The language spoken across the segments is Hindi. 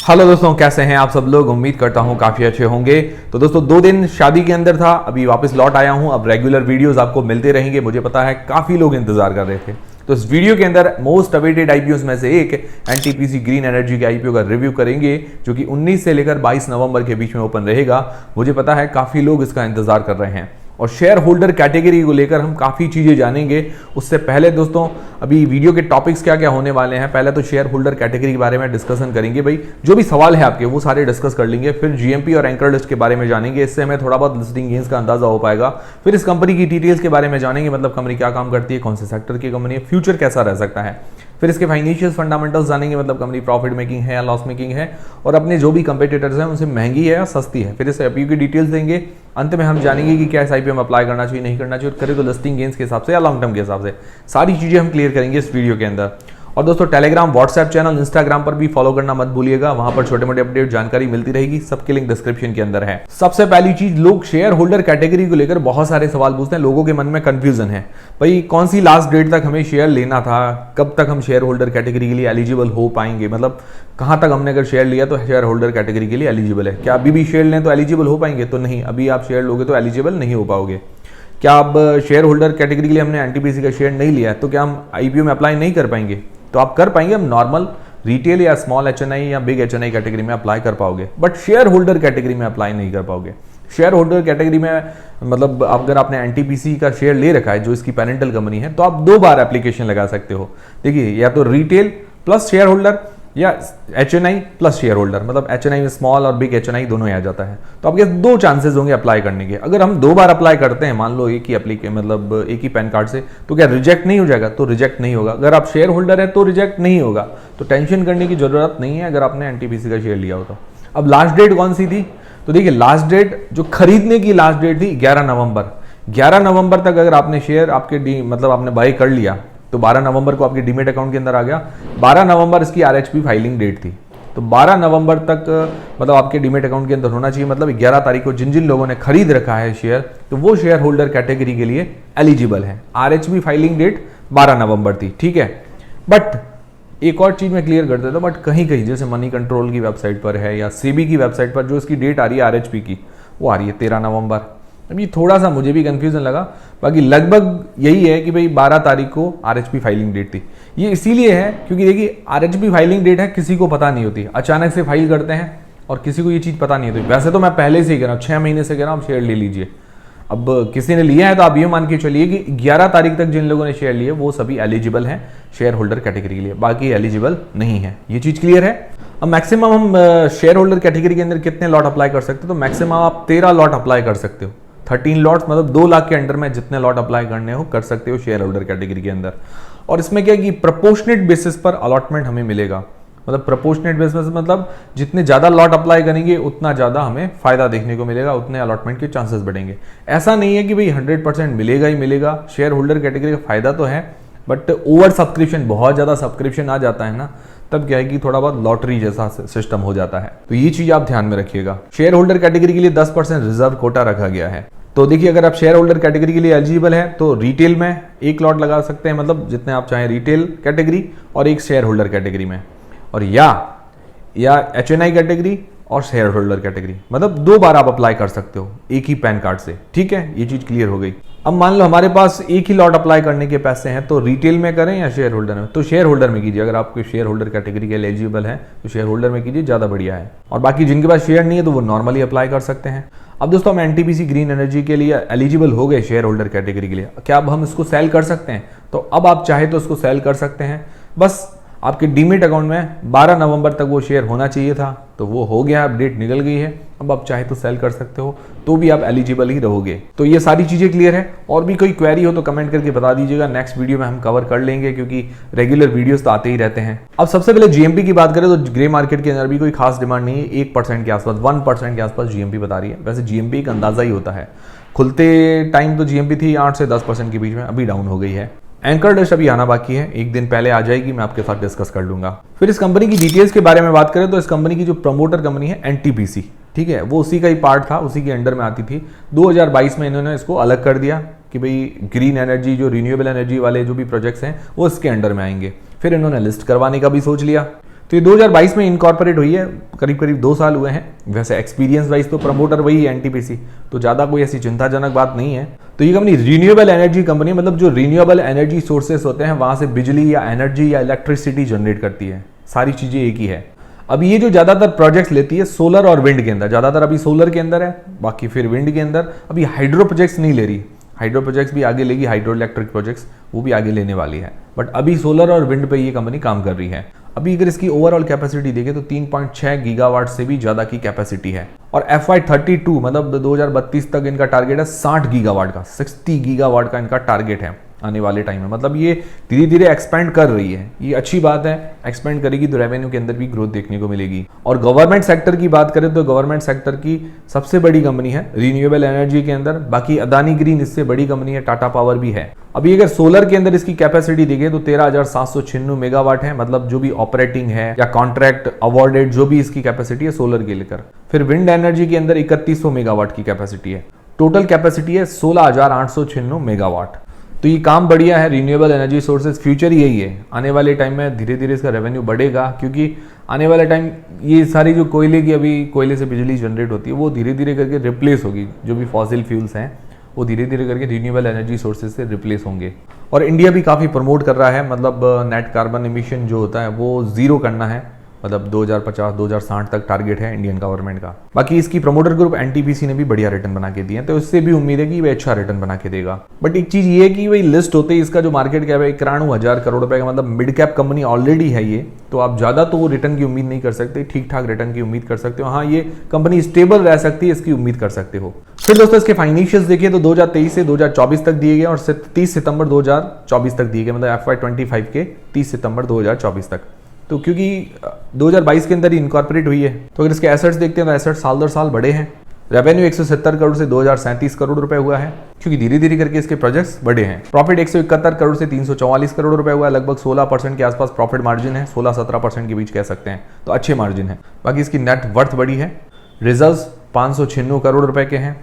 हेलो दोस्तों, कैसे हैं आप सब लोग। उम्मीद करता हूं काफ़ी अच्छे होंगे। तो दोस्तों 2 दिन शादी के अंदर था, अभी वापस लौट आया हूं। अब रेगुलर वीडियोस आपको मिलते रहेंगे, मुझे पता है काफ़ी लोग इंतजार कर रहे थे। तो इस वीडियो के अंदर मोस्ट अवेटेड आईपीओ में से एक एनटीपीसी ग्रीन एनर्जी के आईपीओ का रिव्यू करेंगे, जो कि 19 से लेकर 22 नवंबर के बीच में ओपन रहेगा। मुझे पता है काफ़ी लोग इसका इंतजार कर रहे हैं और शेयर होल्डर कैटेगरी को लेकर हम काफ़ी चीज़ें जानेंगे। उससे पहले दोस्तों अभी वीडियो के टॉपिक्स क्या क्या होने वाले हैं, पहले तो शेयर होल्डर कैटेगरी के बारे में डिस्कशन करेंगे। भाई जो भी सवाल है आपके वो सारे डिस्कस कर लेंगे। फिर जीएमपी और एंकर लिस्ट के बारे में जानेंगे, इससे हमें थोड़ा बहुत लिस्टिंग गेन्स का अंदाजा हो पाएगा। फिर इस कंपनी की डिटेल्स के बारे में जानेंगे, मतलब कंपनी क्या काम करती है, कौन से सेक्टर की कंपनी है, फ्यूचर कैसा रह सकता है। फिर इसके फाइनेंशियल फंडामेंटल्स जानेंगे, मतलब कंपनी प्रॉफिट मेकिंग है या लॉस मेकिंग है, और अपने जो भी कंपेटिटर्स हैं उनसे महंगी है या सस्ती है। फिर इस आईपीओ की डिटेल्स देंगे। अंत में हम जानेंगे कि क्या इस आईपीओ में अप्लाई करना चाहिए, नहीं करना चाहिए, और करें तो लिस्टिंग गेन्स के हिसाब से या लॉन्ग टर्म के हिसाब से। सारी चीजें हम क्लियर करेंगे इस वीडियो के अंदर। और दोस्तों टेलीग्राम, व्हाट्सएप चैनल, इंस्टाग्राम पर भी फॉलो करना मत भूलिएगा, वहां पर छोटे मोटे अपडेट जानकारी मिलती रहेगी। सबके लिंक डिस्क्रिप्शन के अंदर है। सबसे पहली चीज, लोग शेयर होल्डर कैटेगरी को लेकर बहुत सारे सवाल पूछते हैं, लोगों के मन में कंफ्यूजन है। भाई कौन सी लास्ट डेट तक हमें शेयर लेना था, कब तक हम शेयर होल्डर कैटेगरी के लिए एलिजिबल हो पाएंगे, मतलब कहां तक हमने अगर शेयर लिया तो शेयर होल्डर कैटेगरी के लिए एलिजिबल है। क्या अभी भी शेयर लें तो एलिजिबल हो पाएंगे? तो नहीं, अभी आप शेयर लोगे तो एलिजिबल नहीं हो पाओगे। क्या अब शेयर होल्डर कैटेगरी के लिए हमने एनटीपीसी का शेयर नहीं लिया है तो क्या हम आईपीओ में अप्लाई नहीं कर पाएंगे? तो आप कर पाएंगे, हम नॉर्मल रिटेल या स्मॉल एचएनआई या बिग एचएनआई कैटेगरी में अप्लाई कर पाओगे, बट शेयर होल्डर कैटेगरी में अप्लाई नहीं कर पाओगे। शेयर होल्डर कैटेगरी में मतलब अगर आपने एनटीपीसी का शेयर ले रखा है जो इसकी पेरेंटल कंपनी है, तो आप 2 बार एप्लीकेशन लगा सकते हो। देखिए, या तो रिटेल प्लस शेयर होल्डर या एचएनआई प्लस शेयर होल्डर, मतलब एचएनआई में स्मॉल और बिग एचएनआई दोनों ही आ जाता है। तो आपके 2 चांसेस होंगे अप्लाई करने के। अगर हम 2 बार अप्लाई करते हैं, मान लो एक ही मतलब एक ही पैन कार्ड से, तो क्या रिजेक्ट नहीं हो जाएगा? तो रिजेक्ट नहीं होगा। अगर आप शेयर होल्डर है तो रिजेक्ट नहीं होगा। तो टेंशन करने की जरूरत नहीं है अगर आपने एनटीपीसी का शेयर लिया हो तो। अब लास्ट डेट कौन सी थी? तो देखिए, लास्ट डेट जो खरीदने की लास्ट डेट थी 11 नवंबर। 11 नवंबर तक अगर आपने शेयर आपके मतलब आपने बाय कर लिया तो 12 नवंबर को आपके डीमेट अकाउंट के अंदर आ गया। 12 नवंबर इसकी आरएचपी फाइलिंग डेट थी, तो 12 नवंबर तक मतलब आपके डीमेट अकाउंट के अंदर होना चाहिए। मतलब 11 तारीख को जिन जिन लोगों ने खरीद रखा है शेयर, तो वो शेयर होल्डर कैटेगरी के लिए एलिजिबल है। आरएचपी फाइलिंग डेट 12 नवंबर थी, ठीक है। बट एक और चीज मैं क्लियर कर देता हूं, बट कहीं कहीं जैसे मनी कंट्रोल की वेबसाइट पर है या सेबी की वेबसाइट पर जो इसकी डेट आ रही है आरएचपी की, वो आ रही है 13 नवंबर। अभी थोड़ा सा मुझे भी कंफ्यूजन लगा, बाकी लगभग यही है कि भाई 12 तारीख को आरएचपी फाइलिंग डेट थी। ये इसीलिए है क्योंकि देखिए, आरएचपी फाइलिंग डेट है, किसी को पता नहीं होती, अचानक से फाइल करते हैं और किसी को ये चीज़ पता नहीं होती। वैसे तो मैं पहले से ही कह रहा हूँ, 6 महीने से कह रहा हूँ, आप शेयर ले लीजिए। अब किसी ने लिया है तो आप ये मान के चलिए कि 11 तारीख तक जिन लोगों ने शेयर लिए वो सभी एलिजिबल हैं शेयर होल्डर कैटेगरी के लिए, बाकी एलिजिबल नहीं है। ये चीज़ क्लियर है। अब मैक्सिमम हम शेयर होल्डर कैटेगरी के अंदर कितने लॉट अप्लाई कर सकते हो? तो मैक्सिमम आप 13 लॉट अप्लाई कर सकते हो। 13 लॉट्स मतलब 2 लाख के अंडर में जितने लॉट अप्लाई करने हो कर सकते हो शेयर होल्डर कैटेगरी के अंदर। और इसमें क्या है कि प्रोपोर्शनेट बेसिस पर अलॉटमेंट हमें मिलेगा। मतलब प्रोपोर्शनेट बेसिस मतलब जितने ज्यादा लॉट अप्लाई करेंगे उतना ज्यादा हमें फायदा देखने को मिलेगा, उतने अलॉटमेंट के चांसेस बढ़ेंगे। ऐसा नहीं है कि भाई 100% मिलेगा ही मिलेगा। शेयर होल्डर कैटेगरी का फायदा तो है, बट ओवर सब्सक्रिप्शन, बहुत ज्यादा सब्सक्रिप्शन आ जाता है ना, तब क्या है कि थोड़ा बहुत लॉटरी जैसा सिस्टम हो जाता है। तो ये चीज आप ध्यान में रखिएगा। शेयर होल्डर कैटेगरी के लिए 10% रिजर्व कोटा रखा गया है। तो देखिए, अगर आप शेयर होल्डर कैटेगरी के लिए एलिजिबल है तो रिटेल में 1 लॉट लगा सकते हैं, मतलब जितने आप चाहें रिटेल कैटेगरी, और 1 शेयर होल्डर कैटेगरी में, और या एचएनआई कैटेगरी और शेयर होल्डर कैटेगरी, मतलब 2 बार आप अप्लाई कर सकते हो एक ही पैन कार्ड से, ठीक है। ये चीज क्लियर हो गई। अब मान लो हमारे पास एक ही लॉट अप्लाई करने के पैसे हैं, तो रिटेल में करें या शेयर होल्डर में? तो शेयर होल्डर में कीजिए। अगर आपके शेयर होल्डर कैटेगरी के लिए एलिजिबल है तो शेयर होल्डर में कीजिए, ज्यादा बढ़िया है। और बाकी जिनके पास शेयर नहीं है तो वो नॉर्मली अप्लाई कर सकते हैं। अब दोस्तों, हम एनटीपीसी ग्रीन एनर्जी के लिए एलिजिबल हो गए शेयर होल्डर कैटेगरी के लिए। क्या अब हम इसको सेल कर सकते हैं? तो अब आप चाहे तो इसको सेल कर सकते हैं। बस आपके डीमेट अकाउंट में 12 नवंबर तक वो शेयर होना चाहिए था, तो वो हो गया, अपडेट निकल गई है। अब आप चाहे तो सेल कर सकते हो, तो भी आप एलिजिबल ही रहोगे। तो ये सारी चीजें क्लियर है। और भी कोई क्वेरी हो तो कमेंट करके बता दीजिएगा, नेक्स्ट वीडियो में हम कवर कर लेंगे, क्योंकि रेगुलर वीडियोस तो आते ही रहते हैं। अब सबसे पहले जीएमपी की बात करें तो ग्रे मार्केट के अंदर भी कोई खास डिमांड नहीं है। 1% के आसपास, 1% के आसपास जीएमपी बता रही है। वैसे जीएमपी एक अंदाजा ही होता है। खुलते टाइम तो जीएमपी थी 8 से 10% के बीच में, अभी डाउन हो गई है। एंकर लिस्ट अभी आना बाकी है, 1 दिन पहले आ जाएगी, मैं आपके साथ डिस्कस कर लूंगा। फिर इस कंपनी की डिटेल्स के बारे में बात करें तो इस कंपनी की जो प्रमोटर कंपनी है एनटीपीसी, ठीक है, वो उसी का ही पार्ट था, उसी के अंडर में आती थी। 2022 में इन्होंने इसको अलग कर दिया कि भाई ग्रीन एनर्जी, जो रिन्यूएबल एनर्जी वाले जो भी प्रोजेक्ट्स हैं वो इसके अंडर में आएंगे। फिर इन्होंने लिस्ट करवाने का भी सोच लिया। तो ये 2022 में इनकॉर्पोरेट हुई है, करीब करीब 2 साल हुए हैं। वैसे एक्सपीरियंस वाइज तो प्रमोटर वही है एनटीपीसी, तो ज़्यादा कोई ऐसी चिंताजनक बात नहीं है। तो ये कंपनी रीन्यूएबल एनर्जी कंपनी, मतलब जो रीन्यूएबल एनर्जी सोर्सेस होते हैं वहाँ से बिजली या एनर्जी या इलेक्ट्रिसिटी जनरेट करती है, सारी चीज़ें एक ही है। अभी ये जो ज़्यादातर प्रोजेक्ट्स लेती है सोलर और विंड के अंदर, ज़्यादातर अभी सोलर के अंदर है, बाकी फिर विंड के अंदर। अभी हाइड्रो प्रोजेक्ट्स नहीं ले रही, हाइड्रो प्रोजेक्ट्स भी आगे लेगी, हाइड्रो इलेक्ट्रिक प्रोजेक्ट्स वो भी आगे लेने वाली है, बट अभी सोलर और विंड पे ये कंपनी काम कर रही है। अभी अगर इसकी ओवरऑल कैपेसिटी देखें तो 3.6 गीगावाट से भी ज़्यादा की कैपेसिटी है, और FY32 मतलब 2032 तक इनका टारगेट है 60 गीगावाट का, 60 गीगावाट का इनका टारगेट है आने वाले टाइम में। मतलब ये धीरे धीरे एक्सपेंड कर रही है, ये अच्छी बात है। एक्सपेंड करेगी तो रेवेन्यू के अंदर भी ग्रोथ देखने को मिलेगी। और गवर्नमेंट सेक्टर की बात करें तो गवर्नमेंट सेक्टर की सबसे बड़ी कंपनी है रीन्यूएबल एनर्जी के अंदर। बाकी अदानी ग्रीन इससे बड़ी कंपनी है, टाटा पावर भी है। अभी अगर सोलर के अंदर इसकी कैपेसिटी देखें तो 13,796 मेगावाट है, मतलब जो भी ऑपरेटिंग है या कॉन्ट्रैक्ट अवॉर्डेड जो भी इसकी कैपेसिटी है सोलर के लेकर। फिर विंड एनर्जी के अंदर 3100 मेगावाट की कैपेसिटी है, टोटल कैपेसिटी है 16,896 मेगावाट। तो ये काम बढ़िया है, रीन्यूएबल एनर्जी सोर्सेज फ्यूचर ही यही है। आने वाले टाइम में धीरे धीरे इसका रेवेन्यू बढ़ेगा, क्योंकि आने वाले टाइम ये सारी जो कोयले की, अभी कोयले से बिजली जनरेट होती है वो धीरे धीरे करके रिप्लेस होगी। जो भी फॉसिल फ्यूल्स हैं वो धीरे धीरे करके रीन्यूएबल एनर्जी सोर्सेज से रिप्लेस होंगे। और इंडिया भी काफ़ी प्रमोट कर रहा है, मतलब नेट कार्बन एमिशन जो होता है वो जीरो करना है, मतलब 2050-2060 तक टारगेट है इंडियन गवर्नमेंट का। बाकी इसकी प्रमोटर ग्रुप एनटीपीसी ने भी बढ़िया रिटर्न बना के दिए हैं, तो इससे भी उम्मीद है कि वह अच्छा रिटर्न बना के देगा। बट एक चीज ये है कि वही लिस्ट होते ही इसका जो मार्केट कैप है 91,000 करोड़ रुपए का, मतलब मिड कैप कंपनी ऑलरेडी है ये, तो आप ज्यादा तो रिटर्न की उम्मीद नहीं कर सकते, ठीक ठाक रिटर्न की उम्मीद कर सकते हो। हाँ, ये कंपनी स्टेबल रह सकती है, इसकी उम्मीद कर सकते हो। फिर दोस्तों इसके फाइनेंशियल्स देखिए तो 2023 से 2024 तक दिए गए और 30 सितंबर 2024 तक दिए गए, मतलब FY25 के 30 सितंबर 2024 तक। तो क्योंकि 2022 के अंदर ही इनकॉर्पोरेट हुई है, तो अगर इसके एसेट्स देखते हैं तो एसेट्स साल दर साल बढ़े हैं। रेवेन्यू 170 करोड़ से 2037 करोड़ रुपए हुआ है, क्योंकि धीरे धीरे करके इसके प्रोजेक्ट्स बढ़े हैं। प्रॉफिट 171 करोड़ से 344 करोड़ रुपए हुआ है, लगभग 16% के आसपास प्रॉफिट मार्जिन है, 16-17% के बीच कह सकते हैं, तो अच्छे मार्जिन है। बाकी इसकी नेट वर्थ बड़ी है, रिजर्व्स 596 करोड़ रुपए के हैं,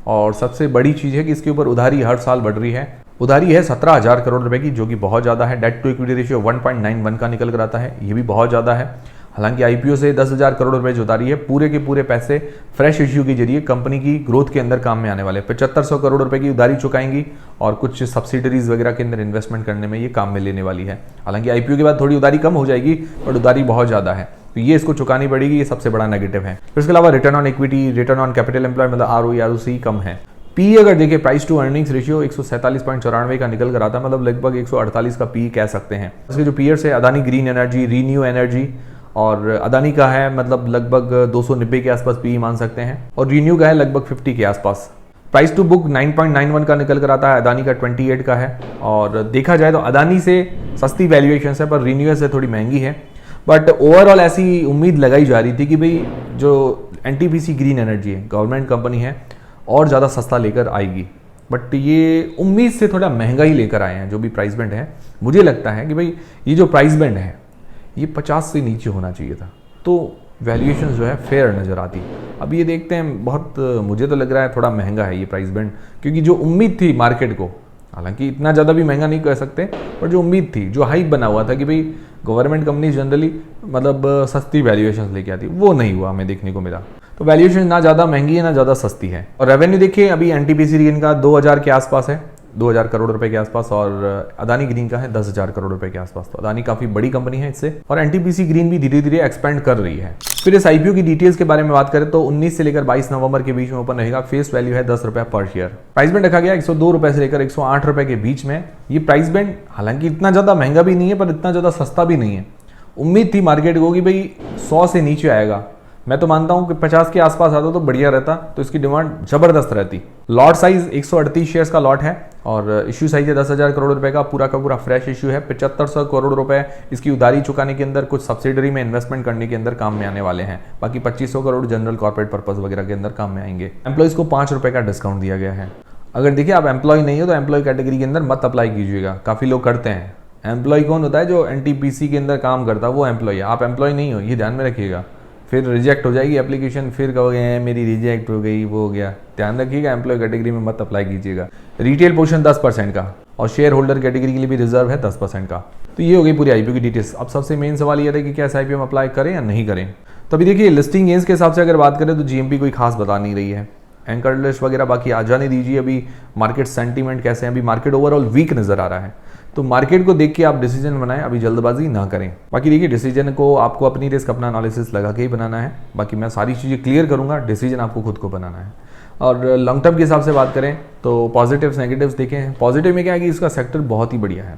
और सबसे बड़ी चीज है कि इसके ऊपर उधारी हर साल बढ़ रही है। उधारी है 17,000 करोड़ रुपए की, जो कि बहुत ज़्यादा है। डेट टू इक्विटी रेशियो 1.91 का निकल कर आता है, ये भी बहुत ज़्यादा है। हालांकि आईपीओ से 10,000 करोड़ रुपए जो उधारी है, पूरे के पूरे पैसे फ्रेश इश्यू के जरिए कंपनी की ग्रोथ के अंदर काम में आने वाले। 7500 करोड़ रुपए की उधारी चुकाएंगी और कुछ सब्सिडरीज वगैरह के अंदर इन्वेस्टमेंट करने में ये काम में लेने वाली है। हालांकि आईपीओ के बाद थोड़ी उधारी कम हो जाएगी, बट उधारी बहुत ज़्यादा है, तो ये इसको चुकानी पड़ेगी, ये सबसे बड़ा नेगेटिव है। फिर इसके अलावा return on equity, return on capital employ मतलब ROE ROC कम है। पी अगर देखिए प्राइस टू अर्निंग्स रेशियो 147.94 का निकल कर आता है, मतलब लगभग 148 का पी कह सकते हैं। इसके जो पीयर्स है Adani green energy, renew energy और अदानी का है मतलब लगभग 290 के आसपास पी मान सकते हैं, और रीन्यू का है लगभग 50 के आसपास। प्राइस टू बुक 9.91 का निकल कर आता है, अदानी का 28 का है। और देखा जाए तो अदानी से सस्ती वैल्यूएशन है, पर रीन्यू से थोड़ी महंगी है। बट ओवरऑल ऐसी उम्मीद लगाई जा रही थी कि भाई जो एनटीपीसी ग्रीन एनर्जी है, गवर्नमेंट कंपनी है, और ज़्यादा सस्ता लेकर आएगी, बट ये उम्मीद से थोड़ा महंगा ही लेकर आए हैं। जो भी प्राइस बैंड है, मुझे लगता है कि भाई ये जो प्राइस बैंड है ये 50 से नीचे होना चाहिए था, तो वैल्यूएशन जो है फेयर नज़र आती। अब ये देखते हैं, बहुत मुझे तो लग रहा है थोड़ा महंगा है ये प्राइस बैंड, क्योंकि जो उम्मीद थी मार्केट को, हालांकि इतना ज़्यादा भी महंगा नहीं कह सकते, पर जो उम्मीद थी, जो हाइप बना हुआ था कि भाई गवर्नमेंट कंपनी जनरली मतलब सस्ती वैल्यूएशन लेके आती, वो नहीं हुआ, हमें देखने को मिला। तो वैल्यूएशन ना ज़्यादा महंगी है ना ज़्यादा सस्ती है। और रेवेन्यू देखिए अभी एनटीपीसी ग्रीन का 2000 के आसपास है, 2000 करोड़ रुपए के आसपास, और अदानी ग्रीन का है 10,000 करोड़ रुपए के आसपास। तो अदानी काफ़ी बड़ी कंपनी है इससे, और एनटीपीसी ग्रीन भी धीरे धीरे एक्सपेंड कर रही है। फिर इस आईपीओ की डिटेल्स के बारे में बात करें तो 19 से लेकर 22 नवंबर के बीच में ओपन रहेगा। फेस वैल्यू है 10 रुपए पर शेयर। प्राइस बैंड रखा गया 102 रुपए से लेकर 108 रुपए के बीच में। ये प्राइस बैंड हालांकि इतना ज़्यादा महंगा भी नहीं है, पर इतना ज़्यादा सस्ता भी नहीं है। उम्मीद थी मार्केट को कि भाई 100 से नीचे आएगा, मैं तो मानता हूं कि 50 के आसपास आता तो बढ़िया रहता, तो इसकी डिमांड जबरदस्त रहती। लॉट साइज 138 शेयर्स का लॉट है, और इश्यू साइज है 10,000 करोड़ रुपए का, पूरा का पूरा फ्रेश इश्यू है। 7500 करोड़ रुपए इसकी उधारी चुकाने के अंदर, कुछ सब्सिडरी में इन्वेस्टमेंट करने के अंदर काम में आने वाले हैं। बाकी 2500 करोड़ जनरल कॉर्पोरेट पर्पज वगैरह के अंदर काम में आएंगे। एम्प्लॉइज को 5 रुपए का डिस्काउंट दिया गया है। अगर देखिए आप एम्प्लॉय नहीं हो तो एम्प्लॉय कैटेगरी के अंदर मत अप्लाई कीजिएगा, काफ़ी लोग करते हैं। एम्प्लॉय कौन होता है? जो एनटीपीसी के अंदर काम करता है वो एम्प्लॉय है। आप एम्प्लॉय नहीं हो, ये ध्यान में रखिएगा, फिर रिजेक्ट हो जाएगी एप्लीकेशन, फिर कहोगे मेरी रिजेक्ट हो गई, वो हो गया। ध्यान रखिएगा, एम्प्लॉय कैटेगरी में मत अप्लाई कीजिएगा। रिटेल पोर्शन 10% का, और शेयर होल्डर कैटेगरी के लिए भी रिजर्व है 10% का। तो ये हो गई पूरी आईपीओ की डिटेल्स। अब सबसे मेन सवाल ये था कि क्या इस आईपीओ में अप्लाई करें या नहीं करें। तो अभी देखिए लिस्टिंग गेंस के हिसाब से अगर बात करें तो जीएमपी कोई खास बता नहीं रही है, एंकर लिस्ट वगैरह बाकी आ जाने दीजिए। अभी मार्केट सेंटीमेंट कैसे हैं, अभी मार्केट ओवरऑल वीक नजर आ रहा है, तो मार्केट को देख के आप डिसीजन बनाएं, अभी जल्दबाजी ना करें। बाकी देखिए डिसीजन को आपको अपनी रिस्क अपना एनालिसिस लगा के ही बनाना है, बाकी मैं सारी चीज़ें क्लियर करूंगा, डिसीजन आपको खुद को बनाना है। और लॉन्ग टर्म के हिसाब से बात करें तो पॉजिटिव्स नेगेटिव्स देखें। पॉजिटिव में क्या है कि इसका सेक्टर बहुत ही बढ़िया है,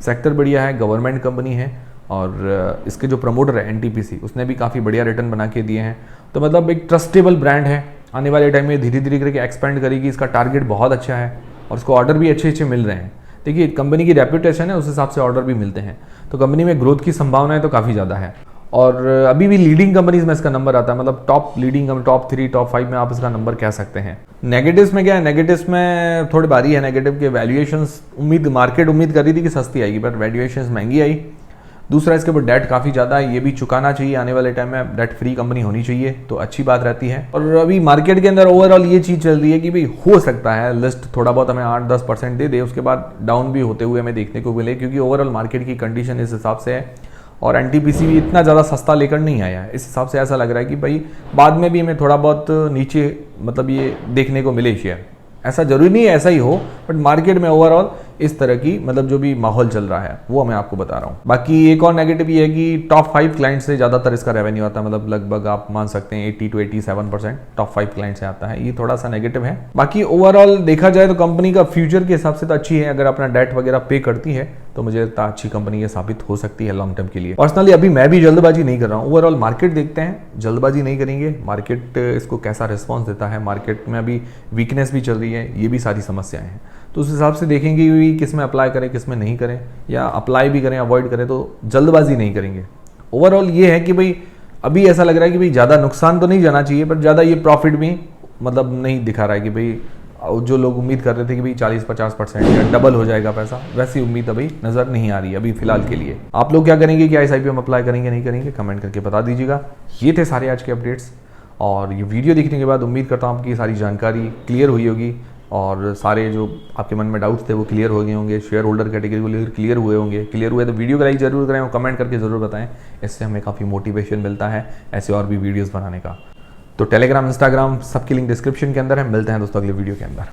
सेक्टर बढ़िया है, गवर्नमेंट कंपनी है, और इसके जो प्रमोटर है एनटीपीसी उसने भी काफ़ी बढ़िया रिटर्न बना के दिए हैं। तो मतलब एक ट्रस्टेबल ब्रांड है, आने वाले टाइम में धीरे धीरे करके एक्सपेंड करेगी, इसका टारगेट बहुत अच्छा है और उसको ऑर्डर भी अच्छे अच्छे मिल रहे हैं। देखिए कंपनी की रेपुटेशन है, उस हिसाब से ऑर्डर भी मिलते हैं, तो कंपनी में ग्रोथ की संभावनाएं तो काफ़ी ज़्यादा है। और अभी भी लीडिंग कंपनीज में इसका नंबर आता है, मतलब टॉप लीडिंग, टॉप 3 टॉप 5 में आप इसका नंबर कह सकते हैं। नेगेटिव्स में क्या है, नेगेटिव्स में थोड़ी बारी है नेगेटिव के वैल्यूएशंस, मार्केट उम्मीद कर रही थी कि सस्ती आएगी बट वैल्यूएशंस महंगी आई। दूसरा इसके ऊपर डेट काफ़ी ज़्यादा है, ये भी चुकाना चाहिए, आने वाले टाइम में डेट फ्री कंपनी होनी चाहिए तो अच्छी बात रहती है। और अभी मार्केट के अंदर ओवरऑल ये चीज़ चल रही है कि भाई हो सकता है लिस्ट थोड़ा बहुत हमें 8-10% दे दे, उसके बाद डाउन भी होते हुए हमें देखने को मिले, क्योंकि ओवरऑल मार्केट की कंडीशन इस हिसाब से है और एनटीपीसी भी इतना ज़्यादा सस्ता लेकर नहीं आया है। इस हिसाब से ऐसा लग रहा है कि भाई बाद में भी हमें थोड़ा बहुत नीचे मतलब ये देखने को मिले शेयर, ऐसा जरूरी नहीं है ऐसा ही हो, बट मार्केट में ओवरऑल इस तरह की मतलब जो भी माहौल चल रहा है वो मैं आपको बता रहा हूँ। बाकी एक और नेगेटिव ये है कि टॉप 5 क्लाइंट से ज़्यादातर इसका रेवेन्यू आता है, मतलब लगभग आप मान सकते हैं 80 to 87% टॉप 5 क्लाइंट से आता है, ये थोड़ा सा नेगेटिव है। बाकी ओवरऑल देखा जाए तो कंपनी का फ्यूचर के हिसाब से तो अच्छी है, अगर अपना डेट वगैरह पे करती है तो मुझे लगता है अच्छी कंपनी ये साबित हो सकती है लॉन्ग टर्म के लिए। पर्सनली अभी मैं भी जल्दबाजी नहीं कर रहा हूँ, ओवरऑल मार्केट देखते हैं, जल्दबाजी नहीं करेंगे, मार्केट इसको कैसा रिस्पॉन्स देता है, मार्केट में अभी वीकनेस भी चल रही है, ये भी सारी समस्याएं हैं, तो उस हिसाब से देखेंगे कि किस में अप्लाई करें किस में नहीं करें, या अप्लाई भी करें अवॉइड करें, तो जल्दबाजी नहीं करेंगे। ओवरऑल ये है कि भाई अभी ऐसा लग रहा है कि भाई ज़्यादा नुकसान तो नहीं जाना चाहिए, पर ज़्यादा ये प्रॉफिट भी मतलब नहीं दिखा रहा है कि भाई जो लोग उम्मीद कर रहे थे कि भाई 40-50% या डबल हो जाएगा पैसा, वैसी उम्मीद अभी नज़र नहीं आ रही है अभी फिलहाल के लिए। आप लोग क्या करेंगे, क्या इस आईपीओ में अप्लाई करेंगे नहीं करेंगे, कमेंट करके बता दीजिएगा। ये थे सारे आज के अपडेट्स, और ये वीडियो देखने के बाद उम्मीद करता हूँ आपकी सारी जानकारी क्लियर हुई होगी और सारे जो आपके मन में डाउट्स थे वो क्लियर हो गए होंगे, शेयर होल्डर कैटेगरी को क्लियर हुए होंगे। क्लियर हुए तो वीडियो को लाइक जरूर करें और कमेंट करके ज़रूर बताएं, इससे हमें काफ़ी मोटिवेशन मिलता है ऐसे और भी वीडियोस बनाने का। तो टेलीग्राम इंस्टाग्राम सबकी लिंक डिस्क्रिप्शन के अंदर है। मिलते हैं दोस्तों अगले वीडियो के अंदर।